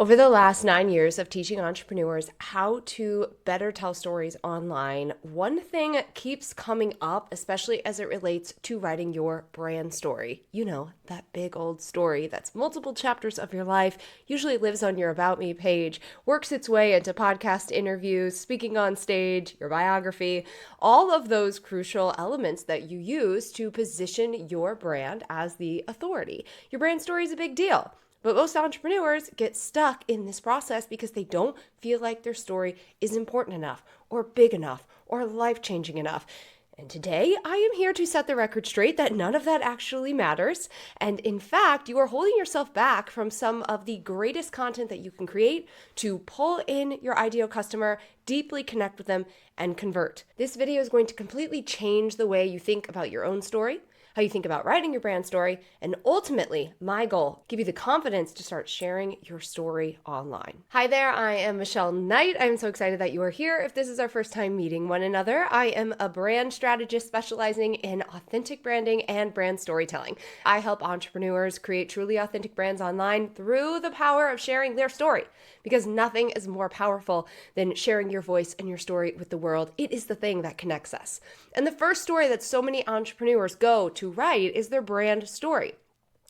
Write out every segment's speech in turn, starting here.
Over the last 9 years of teaching entrepreneurs how to better tell stories online, one thing keeps coming up, especially as it relates to writing your brand story. You know, that big old story that's multiple chapters of your life, usually lives on your About Me page, works its way into podcast interviews, speaking on stage, your biography, all of those crucial elements that you use to position your brand as the authority. Your brand story is a big deal. But most entrepreneurs get stuck in this process because they don't feel like their story is important enough or big enough or life-changing enough. And today, I am here to set the record straight that none of that actually matters. And in fact, you are holding yourself back from some of the greatest content that you can create to pull in your ideal customer, deeply connect with them, and convert. This video is going to completely change the way you think about your own story, how you think about writing your brand story, and ultimately, my goal, give you the confidence to start sharing your story online. Hi there, I am Michelle Knight. I'm so excited that you are here. If this is our first time meeting one another, I am a brand strategist specializing in authentic branding and brand storytelling. I help entrepreneurs create truly authentic brands online through the power of sharing their story, because nothing is more powerful than sharing your voice and your story with the world. It is the thing that connects us. And the first story that so many entrepreneurs go to write is their brand story.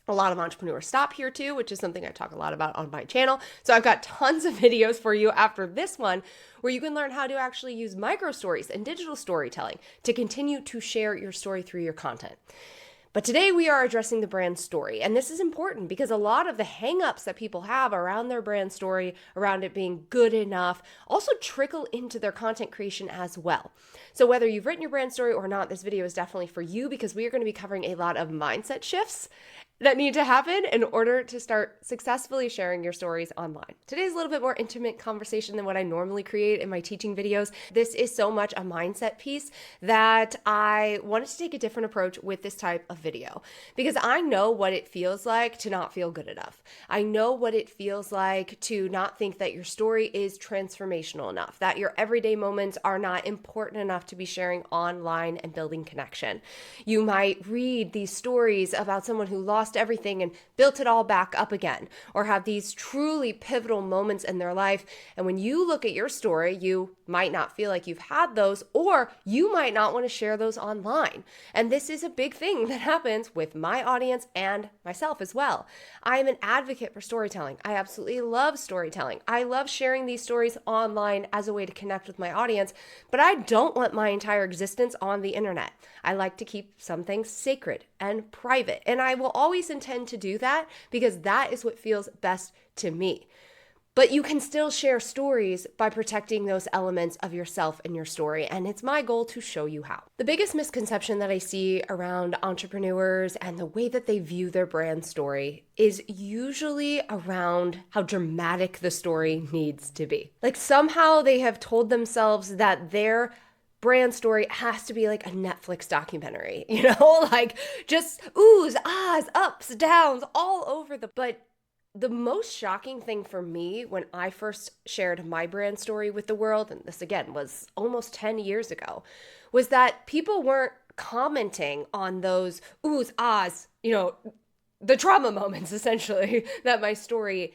A lot of entrepreneurs stop here too, which is something I talk a lot about on my channel. So I've got tons of videos for you after this one where you can learn how to actually use micro stories and digital storytelling to continue to share your story through your content. But today we are addressing the brand story. And this is important because a lot of the hangups that people have around their brand story, around it being good enough, also trickle into their content creation as well. So whether you've written your brand story or not, this video is definitely for you because we are going to be covering a lot of mindset shifts that need to happen in order to start successfully sharing your stories online. Today's a little bit more intimate conversation than what I normally create in my teaching videos. This is so much a mindset piece that I wanted to take a different approach with this type of video because I know what it feels like to not feel good enough. I know what it feels like to not think that your story is transformational enough, that your everyday moments are not important enough to be sharing online and building connection. You might read these stories about someone who lost everything and built it all back up again, or have these truly pivotal moments in their life. And when you look at your story, you might not feel like you've had those, or you might not want to share those online. And this is a big thing that happens with my audience and myself as well. I am an advocate for storytelling. I absolutely love storytelling. I love sharing these stories online as a way to connect with my audience, but I don't want my entire existence on the internet. I like to keep some things sacred and private, and I will always intend to do that because that is what feels best to me. But you can still share stories by protecting those elements of yourself and your story, and it's my goal to show you how. The biggest misconception that I see around entrepreneurs and the way that they view their brand story is usually around how dramatic the story needs to be. Like somehow they have told themselves that their brand story has to be like a Netflix documentary, like just oohs, ahs, ups, downs all over but the most shocking thing for me when I first shared my brand story with the world, and this again was almost 10 years ago, was that people weren't commenting on those oohs, ahs, the trauma moments essentially that my story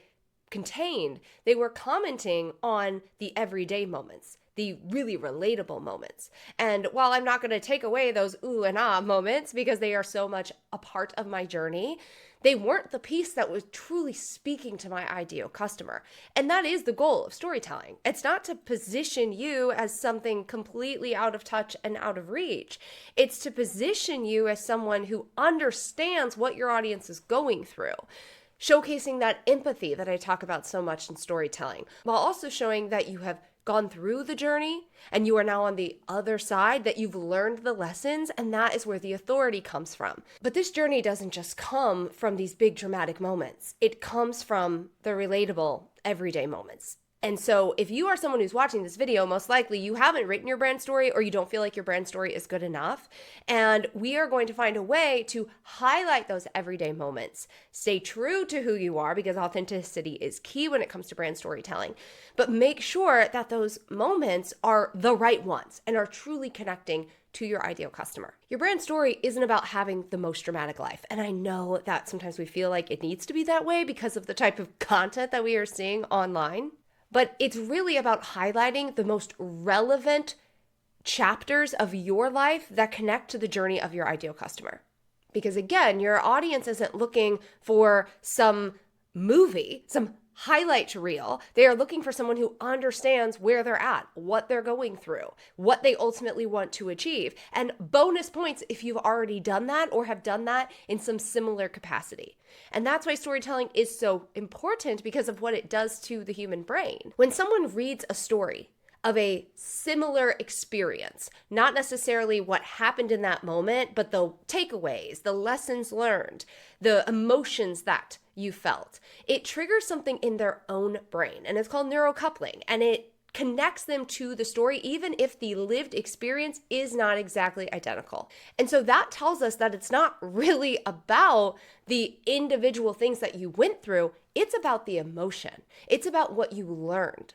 contained. They were commenting on the everyday moments, the really relatable moments. And while I'm not going to take away those ooh and ah moments because they are so much a part of my journey, they weren't the piece that was truly speaking to my ideal customer. And that is the goal of storytelling. It's not to position you as something completely out of touch and out of reach. It's to position you as someone who understands what your audience is going through, showcasing that empathy that I talk about so much in storytelling, while also showing that you have gone through the journey and you are now on the other side, that you've learned the lessons, and that is where the authority comes from. But this journey doesn't just come from these big dramatic moments. It comes from the relatable everyday moments. And so if you are someone who's watching this video, most likely you haven't written your brand story or you don't feel like your brand story is good enough. And we are going to find a way to highlight those everyday moments. Stay true to who you are because authenticity is key when it comes to brand storytelling. But make sure that those moments are the right ones and are truly connecting to your ideal customer. Your brand story isn't about having the most dramatic life. And I know that sometimes we feel like it needs to be that way because of the type of content that we are seeing online. But it's really about highlighting the most relevant chapters of your life that connect to the journey of your ideal customer. Because again, your audience isn't looking for some movie, some highlight reel. They are looking for someone who understands where they're at, what they're going through, what they ultimately want to achieve. And bonus points if you've already done that or have done that in some similar capacity. And that's why storytelling is so important, because of what it does to the human brain. When someone reads a story of a similar experience, not necessarily what happened in that moment, but the takeaways, the lessons learned, the emotions that you felt, it triggers something in their own brain, and it's called neurocoupling, and it connects them to the story, even if the lived experience is not exactly identical. And so that tells us that it's not really about the individual things that you went through, it's about the emotion. It's about what you learned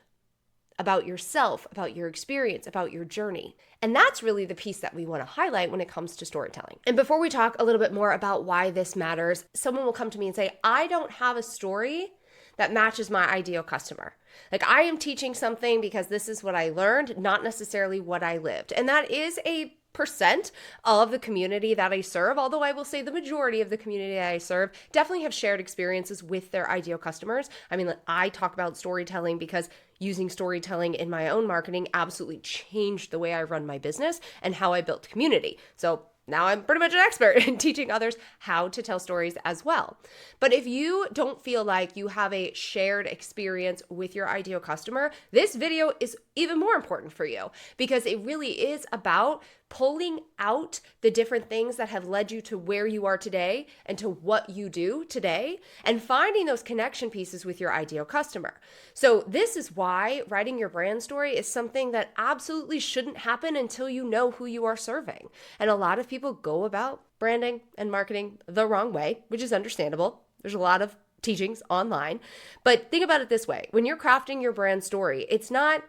about yourself, about your experience, about your journey. And that's really the piece that we want to highlight when it comes to storytelling. And before we talk a little bit more about why this matters, someone will come to me and say, I don't have a story that matches my ideal customer. Like, I am teaching something because this is what I learned, not necessarily what I lived. And that is a percent of the community that I serve, although I will say the majority of the community that I serve definitely have shared experiences with their ideal customers. I mean, I talk about storytelling because using storytelling in my own marketing absolutely changed the way I run my business and how I built community. So now I'm pretty much an expert in teaching others how to tell stories as well. But if you don't feel like you have a shared experience with your ideal customer, this video is even more important for you, because it really is about pulling out the different things that have led you to where you are today and to what you do today, and finding those connection pieces with your ideal customer. So this is why writing your brand story is something that absolutely shouldn't happen until you know who you are serving. And a lot of people go about branding and marketing the wrong way, which is understandable. There's a lot of teachings online. But think about it this way. When you're crafting your brand story, it's not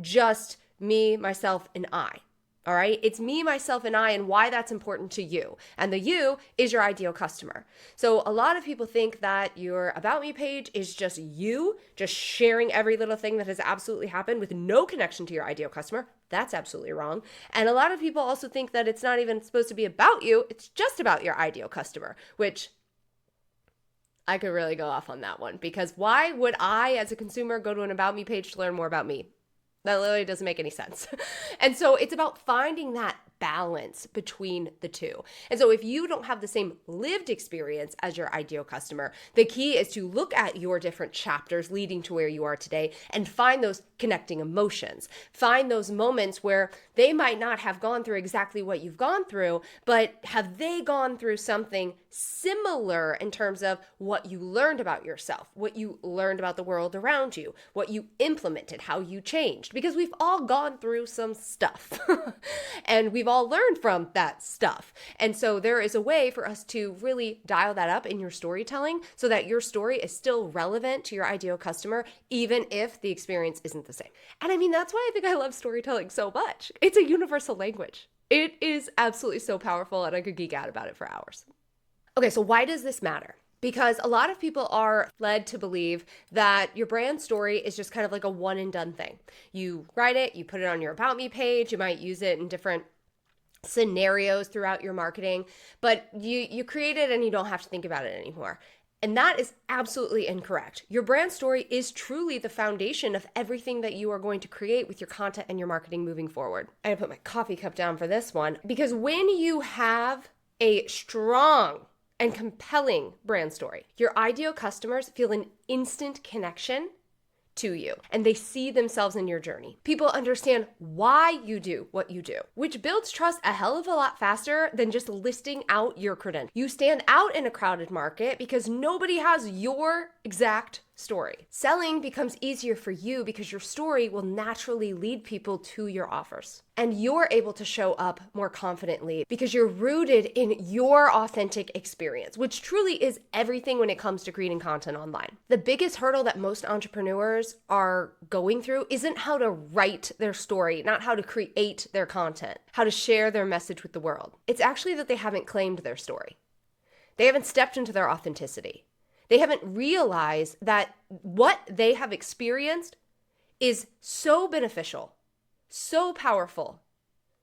just me, myself, and I. All right. It's me, myself, and I, and why that's important to you. And the you is your ideal customer. So a lot of people think that your About Me page is just you, just sharing every little thing that has absolutely happened with no connection to your ideal customer. That's absolutely wrong. And a lot of people also think that it's not even supposed to be about you. It's just about your ideal customer, which I could really go off on that one, because why would I, as a consumer, go to an About Me page to learn more about me? That literally doesn't make any sense. And so it's about finding that balance between the two. And so if you don't have the same lived experience as your ideal customer, the key is to look at your different chapters leading to where you are today and find those connecting emotions. Find those moments where they might not have gone through exactly what you've gone through, but have they gone through something similar in terms of what you learned about yourself, what you learned about the world around you, what you implemented, how you changed, because we've all gone through some stuff and we've all learned from that stuff. And so there is a way for us to really dial that up in your storytelling so that your story is still relevant to your ideal customer, even if the experience isn't the same. And I mean, that's why I think I love storytelling so much. It's a universal language. It is absolutely so powerful, and I could geek out about it for hours. Okay, so why does this matter? Because a lot of people are led to believe that your brand story is just kind of like a one and done thing. You write it, you put it on your About Me page, you might use it in different scenarios throughout your marketing, but you create it and you don't have to think about it anymore. And that is absolutely incorrect. Your brand story is truly the foundation of everything that you are going to create with your content and your marketing moving forward. I gotta put my coffee cup down for this one, because when you have a strong and compelling brand story, your ideal customers feel an instant connection to you, and they see themselves in your journey. People understand why you do what you do, which builds trust a hell of a lot faster than just listing out your credentials. You stand out in a crowded market because nobody has your exact story. Selling becomes easier for you because your story will naturally lead people to your offers. And you're able to show up more confidently because you're rooted in your authentic experience, which truly is everything when it comes to creating content online. The biggest hurdle that most entrepreneurs are going through isn't how to write their story, not how to create their content, how to share their message with the world. It's actually that they haven't claimed their story. They haven't stepped into their authenticity. They haven't realized that what they have experienced is so beneficial, so powerful,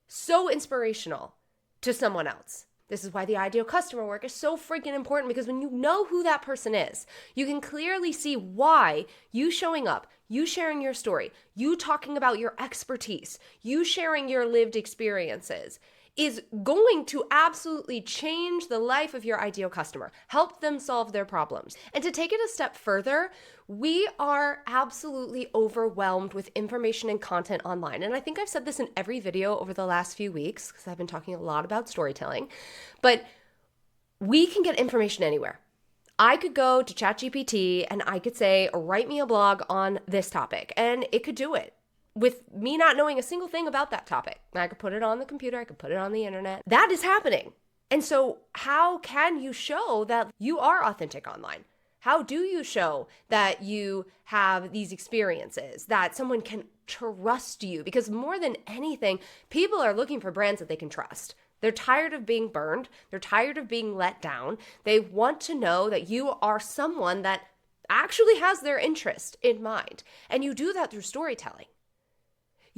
so inspirational to someone else. This is why the ideal customer work is so freaking important, because when you know who that person is, you can clearly see why you showing up, you sharing your story, you talking about your expertise, you sharing your lived experiences is going to absolutely change the life of your ideal customer, help them solve their problems. And to take it a step further, we are absolutely overwhelmed with information and content online. And I think I've said this in every video over the last few weeks because I've been talking a lot about storytelling, but we can get information anywhere. I could go to ChatGPT and I could say, write me a blog on this topic, and it could do it with me not knowing a single thing about that topic. I could put it on the computer, I could put it on the internet. That is happening. And so how can you show that you are authentic online? How do you show that you have these experiences, that someone can trust you? Because more than anything, people are looking for brands that they can trust. They're tired of being burned. They're tired of being let down. They want to know that you are someone that actually has their interest in mind. And you do that through storytelling.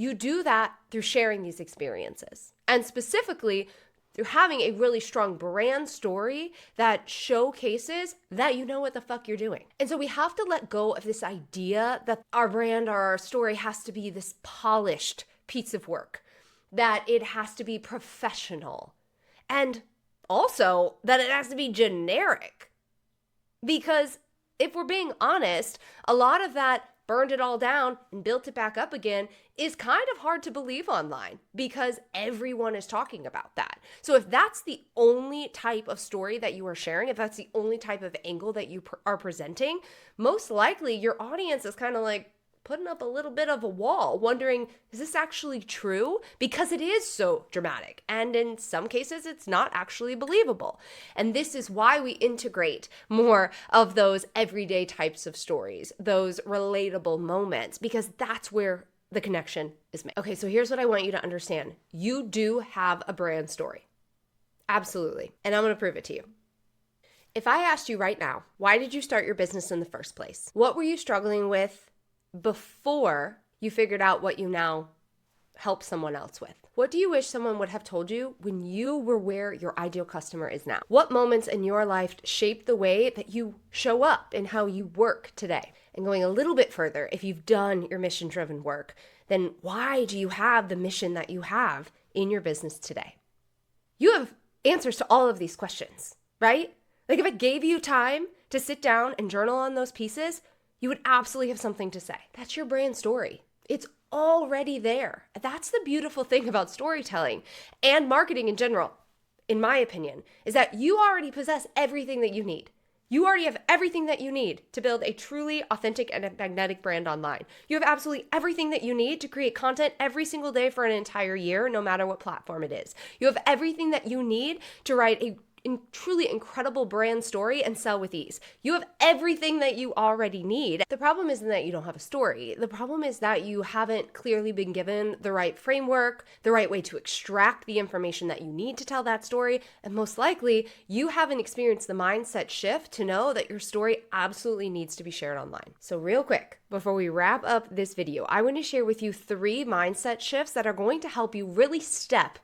You do that through sharing these experiences, and specifically through having a really strong brand story that showcases that you know what the fuck you're doing. And so we have to let go of this idea that our brand or our story has to be this polished piece of work, that it has to be professional, and also that it has to be generic. Because if we're being honest, a lot of that burned it all down and built it back up again is kind of hard to believe online because everyone is talking about that. So if that's the only type of story that you are sharing, if that's the only type of angle that you are presenting, most likely your audience is kind of like putting up a little bit of a wall, wondering, is this actually true? Because it is so dramatic. And in some cases, it's not actually believable. And this is why we integrate more of those everyday types of stories, those relatable moments, because that's where the connection is made. Okay, so here's what I want you to understand. You do have a brand story. Absolutely. And I'm going to prove it to you. If I asked you right now, why did you start your business in the first place? What were you struggling with before you figured out what you now help someone else with? What do you wish someone would have told you when you were where your ideal customer is now? What moments in your life shaped the way that you show up and how you work today? And going a little bit further, if you've done your mission-driven work, then why do you have the mission that you have in your business today? You have answers to all of these questions, right? Like if I gave you time to sit down and journal on those pieces, you would absolutely have something to say. That's your brand story. It's already there. That's the beautiful thing about storytelling and marketing in general, in my opinion, is that you already possess everything that you need. You already have everything that you need to build a truly authentic and magnetic brand online. You have absolutely everything that you need to create content every single day for an entire year, no matter what platform it is. You have everything that you need to write a truly incredible brand story and sell with ease. You have everything that you already need. The problem isn't that you don't have a story. The problem is that you haven't clearly been given the right framework, the right way to extract the information that you need to tell that story, and most likely you haven't experienced the mindset shift to know that your story absolutely needs to be shared online. So real quick, before we wrap up this video, I want to share with you 3 mindset shifts that are going to help you really step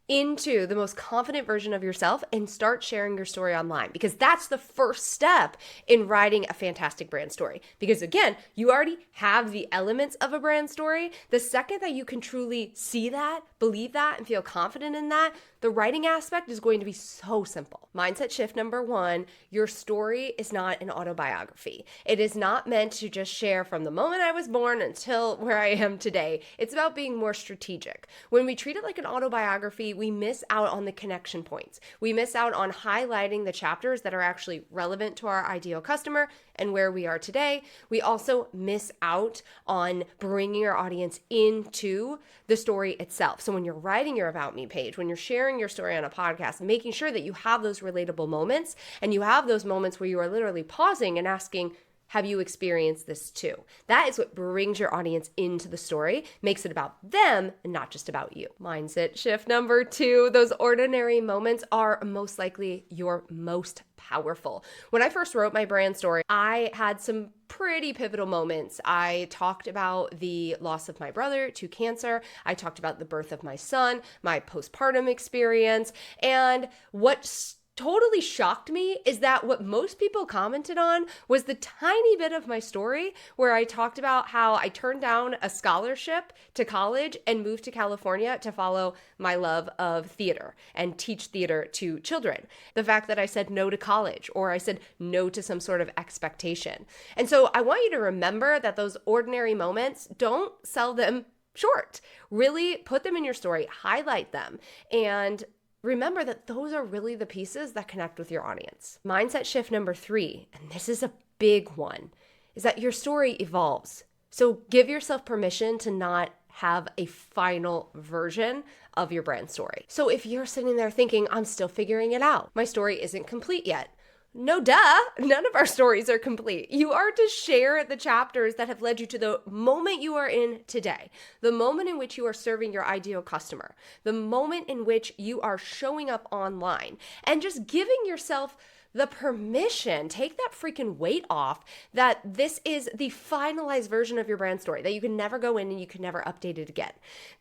into the most confident version of yourself and start sharing your story online, because that's the first step in writing a fantastic brand story. Because again, you already have the elements of a brand story. The second that you can truly see that, believe that, and feel confident in that, the writing aspect is going to be so simple. Mindset shift number 1, your story is not an autobiography. It is not meant to just share from the moment I was born until where I am today. It's about being more strategic. When we treat it like an autobiography, we miss out on the connection points. We miss out on highlighting the chapters that are actually relevant to our ideal customer and where we are today. We also miss out on bringing our audience into the story itself. So when you're writing your About Me page, when you're sharing your story on a podcast, making sure that you have those relatable moments and you have those moments where you are literally pausing and asking, have you experienced this too? That is what brings your audience into the story, makes it about them and not just about you. Mindset shift number 2, those ordinary moments are most likely your most powerful. When I first wrote my brand story, I had some pretty pivotal moments. I talked about the loss of my brother to cancer. I talked about the birth of my son, my postpartum experience, and what totally shocked me is that what most people commented on was the tiny bit of my story where I talked about how I turned down a scholarship to college and moved to California to follow my love of theater and teach theater to children. The fact that I said no to college, or I said no to some sort of expectation. And so I want you to remember that those ordinary moments, don't sell them short. Really put them in your story, highlight them, and remember that those are really the pieces that connect with your audience. Mindset shift number 3, and this is a big one, is that your story evolves. So give yourself permission to not have a final version of your brand story. So if you're sitting there thinking, I'm still figuring it out, my story isn't complete yet. No, duh. None of our stories are complete. You are to share the chapters that have led you to the moment you are in today, the moment in which you are serving your ideal customer, the moment in which you are showing up online, and just giving yourself the permission, take that freaking weight off, that this is the finalized version of your brand story, that you can never go in and you can never update it again.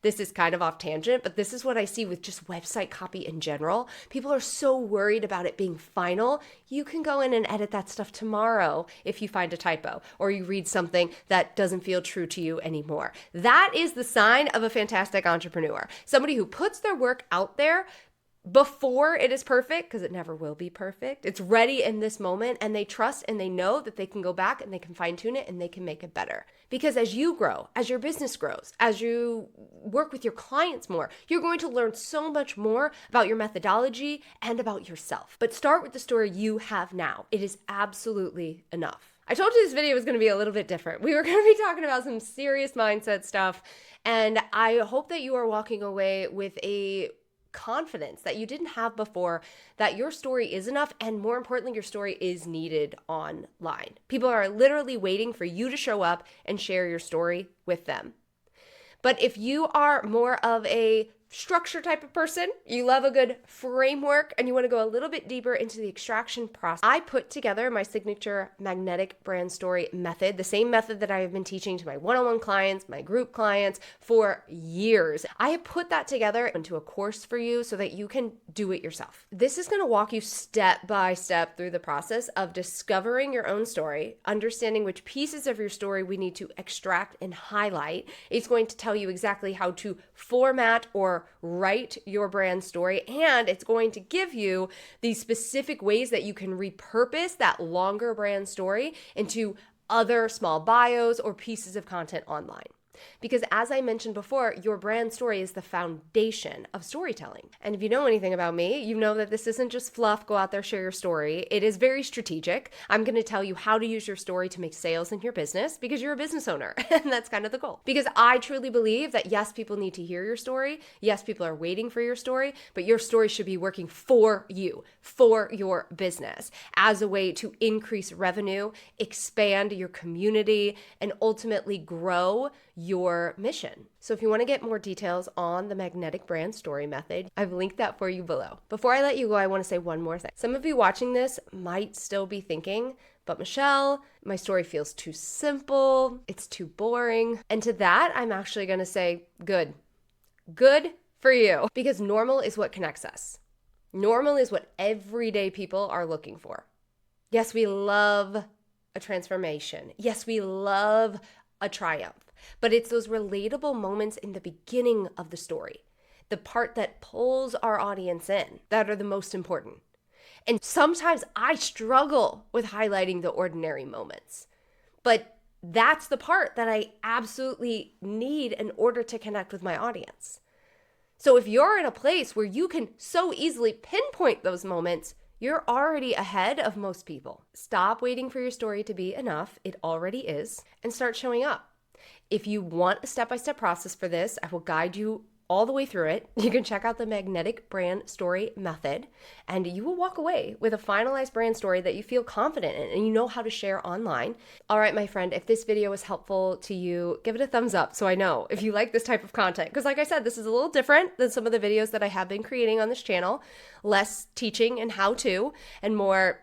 This is kind of off tangent, but this is what I see with just website copy in general. People are so worried about it being final. You can go in and edit that stuff tomorrow if you find a typo or you read something that doesn't feel true to you anymore. That is the sign of a fantastic entrepreneur. Somebody who puts their work out there before it is perfect, because it never will be perfect. It's ready in this moment, and they trust and they know that they can go back and they can fine tune it and they can make it better. Because as you grow, as your business grows, as you work with your clients more, you're going to learn so much more about your methodology and about yourself. But start with the story you have now. It is absolutely enough. I told you this video was going to be a little bit different. We were going to be talking about some serious mindset stuff, and I hope that you are walking away with a confidence that you didn't have before, that your story is enough, and more importantly, your story is needed online. People are literally waiting for you to show up and share your story with them. But if you are more of a structure type of person, you love a good framework, and you want to go a little bit deeper into the extraction process, I put together my signature magnetic brand story method, the same method that I have been teaching to my one-on-one clients, my group clients for years. I have put that together into a course for you so that you can do it yourself. This is going to walk you step by step through the process of discovering your own story, understanding which pieces of your story we need to extract and highlight. It's going to tell you exactly how to format or write your brand story, and it's going to give you the specific ways that you can repurpose that longer brand story into other small bios or pieces of content online. Because as I mentioned before, your brand story is the foundation of storytelling. And if you know anything about me, you know that this isn't just fluff, go out there, share your story. It is very strategic. I'm going to tell you how to use your story to make sales in your business because you're a business owner. And that's kind of the goal. Because I truly believe that yes, people need to hear your story. Yes, people are waiting for your story, but your story should be working for you, for your business, as a way to increase revenue, expand your community, and ultimately grow your mission. So if you want to get more details on the magnetic brand story method, I've linked that for you below. Before I let you go, I want to say one more thing. Some of you watching this might still be thinking, but Michelle, my story feels too simple, it's too boring. And to that, I'm actually going to say, good for you. Because normal is what connects us. Normal is what everyday people are looking for. Yes, we love a transformation. Yes, we love a triumph. But it's those relatable moments in the beginning of the story, the part that pulls our audience in, that are the most important. And sometimes I struggle with highlighting the ordinary moments, but that's the part that I absolutely need in order to connect with my audience. So if you're in a place where you can so easily pinpoint those moments, you're already ahead of most people. Stop waiting for your story to be enough. It already is. And start showing up. If you want a step-by-step process for this, I will guide you all the way through it. You can check out the Magnetic Brand Story Method, and you will walk away with a finalized brand story that you feel confident in and you know how to share online. All right, my friend, if this video was helpful to you, give it a thumbs up so I know if you like this type of content. Because like I said, this is a little different than some of the videos that I have been creating on this channel. Less teaching and how-to and more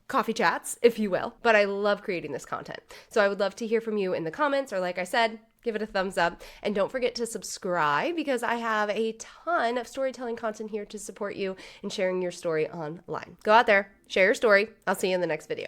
coffee chats, if you will. But I love creating this content. So I would love to hear from you in the comments, or like I said, give it a thumbs up. And don't forget to subscribe, because I have a ton of storytelling content here to support you in sharing your story online. Go out there, share your story. I'll see you in the next video.